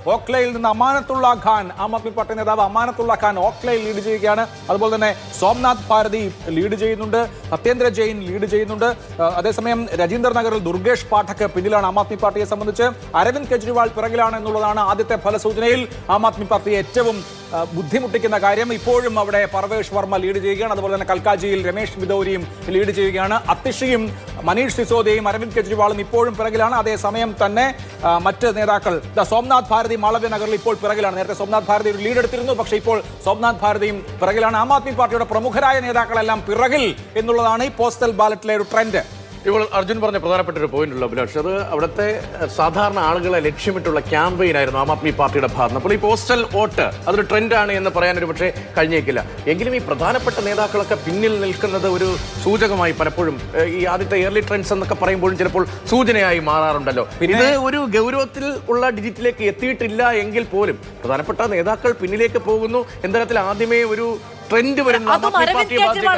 ഓക്ലയിൽ നിന്ന് അമാനത്തുള്ള ഖാൻ, ആം ആദ്മി പാർട്ടി നേതാവ് അമാനത്തുള്ള ഖാൻ ഓക്ലയിൽ ലീഡ് ചെയ്യുകയാണ്. അതുപോലെ തന്നെ സോംനാഥ് ഭാരതി ലീഡ് ചെയ്യുന്നുണ്ട്, സത്യേന്ദ്ര ജെയിൻ ലീഡ് ചെയ്യുന്നുണ്ട്. അതേസമയം രജീന്ദർ നഗറിൽ ദുർഗേഷ് പാഠക് പിന്നിലാണ് ആം ആദ്മി പാർട്ടിയെ സംബന്ധിച്ച്. അരവിന്ദ് കെജ്രിവാൾ പിറകിലാണ് എന്നുള്ളതാണ് ആദ്യത്തെ ഫലസൂചനയിൽ ആം ആദ്മി പാർട്ടിയെ ഏറ്റവും ബുദ്ധിമുട്ടിക്കുന്ന കാര്യം. ഇപ്പോഴും അവിടെ പർവേഷ് വർമ്മ ലീഡ് ചെയ്യുകയാണ്. അതുപോലെ തന്നെ കൽക്കാജിയിൽ രമേഷ് ബിദോരിയും ലീഡ് ചെയ്യുകയാണ്. അത്തിഷിയും മനീഷ് സിസോദിയയും അരവിന്ദ് കെജ്രിവാളും ഇപ്പോഴും പിറകിലാണ്. അതേസമയം തന്നെ മറ്റ് നേതാക്കൾ സോംനാഥ് ഭാരതി മാളവ്യ നഗറിൽ ഇപ്പോൾ പിറകിലാണ്. നേരത്തെ സോംനാഥ് ഭാരതി ഒരു ലീഡ് എടുത്തിരുന്നു, പക്ഷേ ഇപ്പോൾ സോംനാഥ് ഭാരതിയും പിറകിലാണ്. ആം ആദ്മി പാർട്ടിയുടെ പ്രമുഖരായ നേതാക്കളെല്ലാം പിറകിൽ എന്നുള്ളതാണ് ഈ പോസ്റ്റൽ ബാലറ്റിലെ ഒരു ട്രെൻഡ്. ഇപ്പോൾ അർജുൻ പറഞ്ഞ പ്രധാനപ്പെട്ട ഒരു പോയിന്റുള്ള അഭിലാഷ്, അത് അവിടുത്തെ സാധാരണ ആളുകളെ ലക്ഷ്യമിട്ടുള്ള ക്യാമ്പയിൻ ആയിരുന്നു ആം ആദ്മി പാർട്ടിയുടെ ഭാഗത്ത്. അപ്പോൾ ഈ പോസ്റ്റൽ വോട്ട് അതൊരു ട്രെൻഡാണ് എന്ന് പറയാൻ ഒരു പക്ഷേ കഴിഞ്ഞേക്കില്ല. എങ്കിലും ഈ പ്രധാനപ്പെട്ട നേതാക്കളൊക്കെ പിന്നിൽ നിൽക്കുന്നത് ഒരു സൂചകമായി പലപ്പോഴും ഈ ആദ്യത്തെ ഇയർലി ട്രെൻഡ്സ് എന്നൊക്കെ പറയുമ്പോഴും ചിലപ്പോൾ സൂചനയായി മാറാറുണ്ടല്ലോ. ഇത് ഒരു ഗൗരവത്തിൽ ഉള്ള ഡിജിറ്റിലേക്ക് എത്തിയിട്ടില്ല എങ്കിൽ പോലും പ്രധാനപ്പെട്ട നേതാക്കൾ പിന്നിലേക്ക് പോകുന്നു എന്തരത്തിൽ ആദ്യമേ ഒരു ട്രെൻഡ് വരുന്ന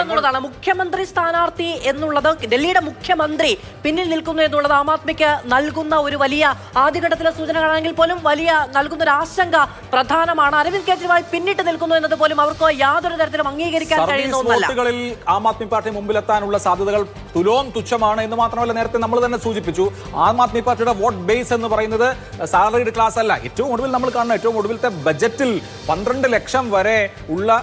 എന്നുള്ളതാണ്. മുഖ്യമന്ത്രി സ്ഥാനാർത്ഥി എന്നുള്ളത്, ഡൽഹിയുടെ മുഖ്യമന്ത്രി പിന്നിൽ നിൽക്കുന്നു എന്നുള്ളത് ആം ആദ്മിക്ക് നൽകുന്ന ഒരു വലിയ ആദ്യഘട്ടത്തിലെ സൂചനകളാണെങ്കിൽ പോലും വലിയ നൽകുന്ന ഒരു ആശങ്ക പ്രധാനമാണ്. അരവിന്ദ് കെജ്രിവാൾ പിന്നിട്ട് നിൽക്കുന്നു എന്നത് പോലും അവർക്ക് യാതൊരു തരത്തിലും അംഗീകരിക്കാൻ കഴിയുന്ന ഒന്നല്ല. ആം ആദ്മി പാർട്ടി മുമ്പിലെത്താനുള്ള സാധ്യതകൾ തുലോം തുച്ഛമാണ് എന്ന് മാത്രമല്ല, നേരത്തെ നമ്മൾ തന്നെ സൂചിപ്പിച്ചു, ആം ആദ്മി പാർട്ടിയുടെ വോട്ട് ബേസ് എന്ന് പറയുന്നത് സാലറീഡ് ക്ലാസ് അല്ല. ഏറ്റവും ഒടുവിൽ നമ്മൾ കാണുന്ന ഏറ്റവും ഒടുവിലത്തെ ബജറ്റിൽ 12 ലക്ഷം വരെ ഉള്ള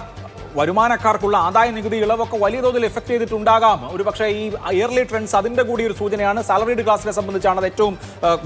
വരുമാനക്കാർക്കുള്ള ആദായ നികുതി ഇളവൊക്കെ വലിയ തോതിൽ എഫക്ട് ചെയ്തിട്ടുണ്ടാകാം. ഒരു പക്ഷേ ഈ ഇയർലി ട്രെൻഡ്സ് അതിന്റെ കൂടി ഒരു സൂചനയാണ്. സാലറീഡ് ക്ലാസിനെ സംബന്ധിച്ചാണ് അത് ഏറ്റവും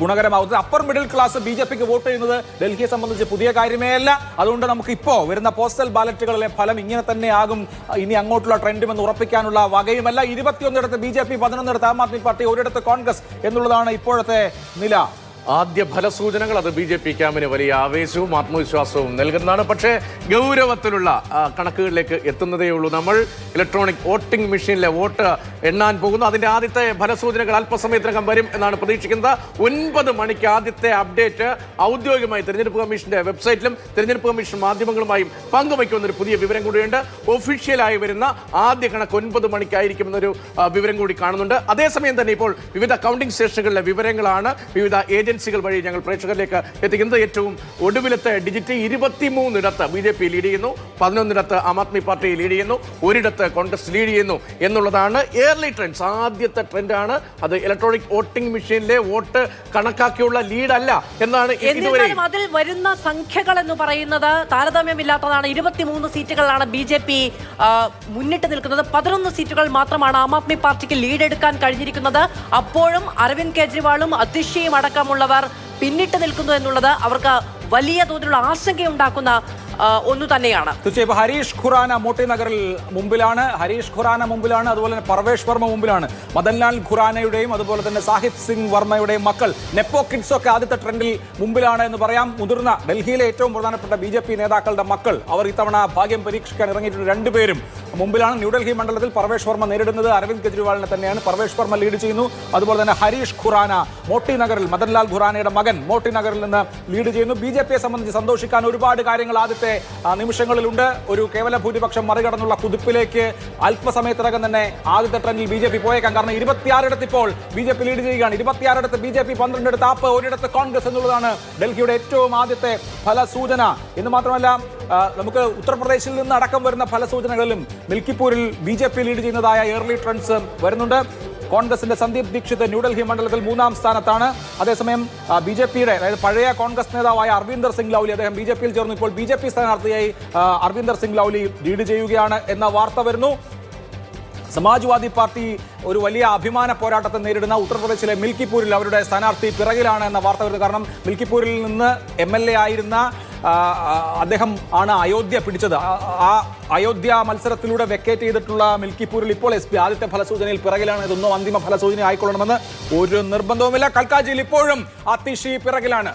ഗുണകരമാവുന്നത്. അപ്പർ മിഡിൽ ക്ലാസ് BJPക്ക് വോട്ട് ചെയ്യുന്നത് ഡൽഹിയെ സംബന്ധിച്ച് പുതിയ കാര്യമേ അല്ല. അതുകൊണ്ട് നമുക്ക് ഇപ്പോൾ വരുന്ന പോസ്റ്റൽ ബാലറ്റുകളിലെ ഫലം ഇങ്ങനെ തന്നെ ആകും ഇനി അങ്ങോട്ടുള്ള ട്രെൻഡും എന്ന് ഉറപ്പിക്കാനുള്ള വകയുമല്ല. 21 BJP, 11 ആം ആദ്മി പാർട്ടി, ഒരിടത്ത് കോൺഗ്രസ് എന്നുള്ളതാണ് ഇപ്പോഴത്തെ നില. ആദ്യ ഫലസൂചനകൾ അത് BJP ക്യാമ്പിന് വലിയ ആവേശവും ആത്മവിശ്വാസവും നൽകുന്നതാണ്. പക്ഷേ ഗൗരവത്തിലുള്ള കണക്കുകളിലേക്ക് എത്തുന്നതേ ഉള്ളൂ. നമ്മൾ ഇലക്ട്രോണിക് വോട്ടിംഗ് മെഷീനിലെ വോട്ട് എണ്ണാൻ പോകുന്നു. അതിന്റെ ആദ്യത്തെ ഫലസൂചനകൾ അല്പസമയത്തിനകം വരും എന്നാണ് പ്രതീക്ഷിക്കുന്നത്. 9 മണിക്ക് ആദ്യത്തെ അപ്ഡേറ്റ് ഔദ്യോഗികമായി തെരഞ്ഞെടുപ്പ് കമ്മീഷന്റെ വെബ്സൈറ്റിലും തെരഞ്ഞെടുപ്പ് കമ്മീഷൻ മാധ്യമങ്ങളുമായും പങ്കുവയ്ക്കുന്ന ഒരു പുതിയ വിവരം കൂടിയുണ്ട്. ഒഫീഷ്യലായി വരുന്ന ആദ്യ കണക്ക് 9 മണിക്കായിരിക്കും എന്നൊരു വിവരം കൂടി കാണുന്നുണ്ട്. അതേസമയം തന്നെ ഇപ്പോൾ വിവിധ കൗണ്ടിംഗ് സ്റ്റേഷനുകളിലെ വിവരങ്ങളാണ് വിവിധ ഏജൻസികൾ വഴി ഞങ്ങൾ പ്രേക്ഷകരിലേക്ക് എത്തിക്കുന്നത്. ഏറ്റവും ഒടുവിലത്തെ ഡിജിറ്റ് 23 BJP ലീഡ് ചെയ്യുന്നു, 11 ആം ആദ്മി പാർട്ടി ലീഡ് ചെയ്യുന്നു, ഒരിടത്ത് കോൺഗ്രസ് ലീഡ് ചെയ്യുന്നു എന്നുള്ളതാണ് ഇയർലി ട്രെൻഡ്സ്. ആദ്യത്തെ ട്രെൻഡാണ് അത്. ഇലക്ട്രോണിക് വോട്ടിംഗ് മെഷീനിലെ വോട്ട് കണക്കാക്കിയുള്ള ലീഡ് അല്ല എന്നാണ് ഇതുവരെ. അതിൽ വരുന്ന സംഖ്യകൾ എന്ന് പറയുന്നത് താരതമ്യമില്ലാത്തതാണ്. 23 സീറ്റുകളിലാണ് BJP മുന്നിട്ട് നിൽക്കുന്നത്. 11 സീറ്റുകൾ മാത്രമാണ് ആം ആദ്മി പാർട്ടിക്ക് ലീഡ് എടുക്കാൻ കഴിഞ്ഞിരിക്കുന്നത്. അപ്പോഴും അരവിന്ദ് കെജ്രിവാളും അതിഷിയും അടക്കമുള്ളവർ പിന്നിട്ട് നിൽക്കുന്നു എന്നുള്ളത് അവർക്ക് വലിയ തോതിലുള്ള ആശങ്കയുണ്ടാക്കുന്ന ഒന്നു തന്നെയാണ്. തീർച്ചയായും ഹരീഷ് ഖുറാന മോട്ടി നഗറിൽ മുമ്പിലാണ്. അതുപോലെ തന്നെ പർവേഷ് വർമ്മ മുമ്പിലാണ്. മദൻലാൽ ഖുറാനയുടെയും അതുപോലെ തന്നെ സാഹിബ് സിംഗ് വർമ്മയുടെയും മക്കൾ നെപ്പോ കിഡ്സ് ഒക്കെ ആദ്യത്തെ ട്രെൻഡിൽ മുമ്പിലാണ് എന്ന് പറയാം. മുതിർന്ന ഡൽഹിയിലെ ഏറ്റവും പ്രധാനപ്പെട്ട BJP നേതാക്കളുടെ മക്കൾ അവർ ഇത്തവണ ഭാഗ്യം പരീക്ഷിക്കാൻ ഇറങ്ങിയിട്ടുണ്ട്. 2 പേരും മുമ്പിലാണ്. ന്യൂഡൽഹി മണ്ഡലത്തിൽ പർവേഷ് വർമ്മ നേരിടുന്നത് അരവിന്ദ് കെജ്രിവാളിനെ തന്നെയാണ്. പർവേഷ് വർമ്മ ലീഡ് ചെയ്യുന്നു. അതുപോലെ തന്നെ ഹരീഷ് ഖുറാന മോട്ടി നഗറിൽ, മദൻലാൽ ഖുറാനയുടെ മകൻ മോട്ടി നഗറിൽ നിന്ന് ലീഡ് ചെയ്യുന്നു. BJPയെ സംബന്ധിച്ച് സന്തോഷിക്കാൻ ഒരുപാട് കാര്യങ്ങൾ ആദ്യത്തെ നിമിഷങ്ങളിലുണ്ട്. ഒരു കേവല ഭൂരിപക്ഷം മറികടന്നുള്ള കുതിപ്പിലേക്ക് അല്പസമയത്തിനകം തന്നെ ആദ്യത്തെ ട്രെൻഡിൽ BJP പോയേക്കാം. കാരണം 26 ഇപ്പോൾ BJP ലീഡ് ചെയ്യുകയാണ്. 26 BJP, 12 ആപ്പ്, ഒരിടത്ത് കോൺഗ്രസ് എന്നുള്ളതാണ് ഡൽഹിയുടെ ഏറ്റവും ആദ്യത്തെ ഫലസൂചന. എന്ന് മാത്രമല്ല, നമുക്ക് ഉത്തർപ്രദേശിൽ നിന്ന് അടക്കം വരുന്ന ഫലസൂചനകളിലും മിൽക്കിപ്പൂരിൽ BJP ലീഡ് ചെയ്യുന്നതായ ഇയർലി ട്രെൻഡ്സ് വരുന്നുണ്ട്. കോൺഗ്രസിന്റെ സന്ദീപ് ദീക്ഷിത് ന്യൂഡൽഹി മണ്ഡലത്തിൽ 3-ാം സ്ഥാനത്താണ്. അതേസമയം BJPയുടെ, അതായത് പഴയ കോൺഗ്രസ് നേതാവായ അർവിന്ദർ സിംഗ് ലൗലി, അദ്ദേഹം BJPയിൽ ചേർന്നു. ഇപ്പോൾ BJP സ്ഥാനാർത്ഥിയായി അർവിന്ദർ സിംഗ് ലൗലി ലീഡ് ചെയ്യുകയാണ് എന്ന വാർത്ത വരുന്നു. സമാജ്വാദി പാർട്ടി ഒരു വലിയ അഭിമാന പോരാട്ടത്തെ നേരിടുന്ന ഉത്തർപ്രദേശിലെ മിൽക്കിപ്പൂരിൽ അവരുടെ സ്ഥാനാർത്ഥി പിറകിലാണ് എന്ന വാർത്ത വരുന്നത്. കാരണം മിൽക്കിപ്പൂരിൽ നിന്ന് MLA ആയിരുന്ന അദ്ദേഹം ആണ് അയോധ്യ പിടിച്ചത്. ആ അയോധ്യ മത്സരത്തിലൂടെ വെക്കേറ്റ് ചെയ്തിട്ടുള്ള മിൽക്കിപ്പൂരിൽ ഇപ്പോൾ SP ആദ്യത്തെ ഫലസൂചനയിൽ പിറകിലാണ്. ഇതൊന്നും അന്തിമ ഫലസൂചന ആയിക്കൊള്ളണമെന്ന് ഒരു നിർബന്ധവുമില്ല. കൽക്കാജിയിൽ ഇപ്പോഴും അതിഷി പിറകിലാണ്.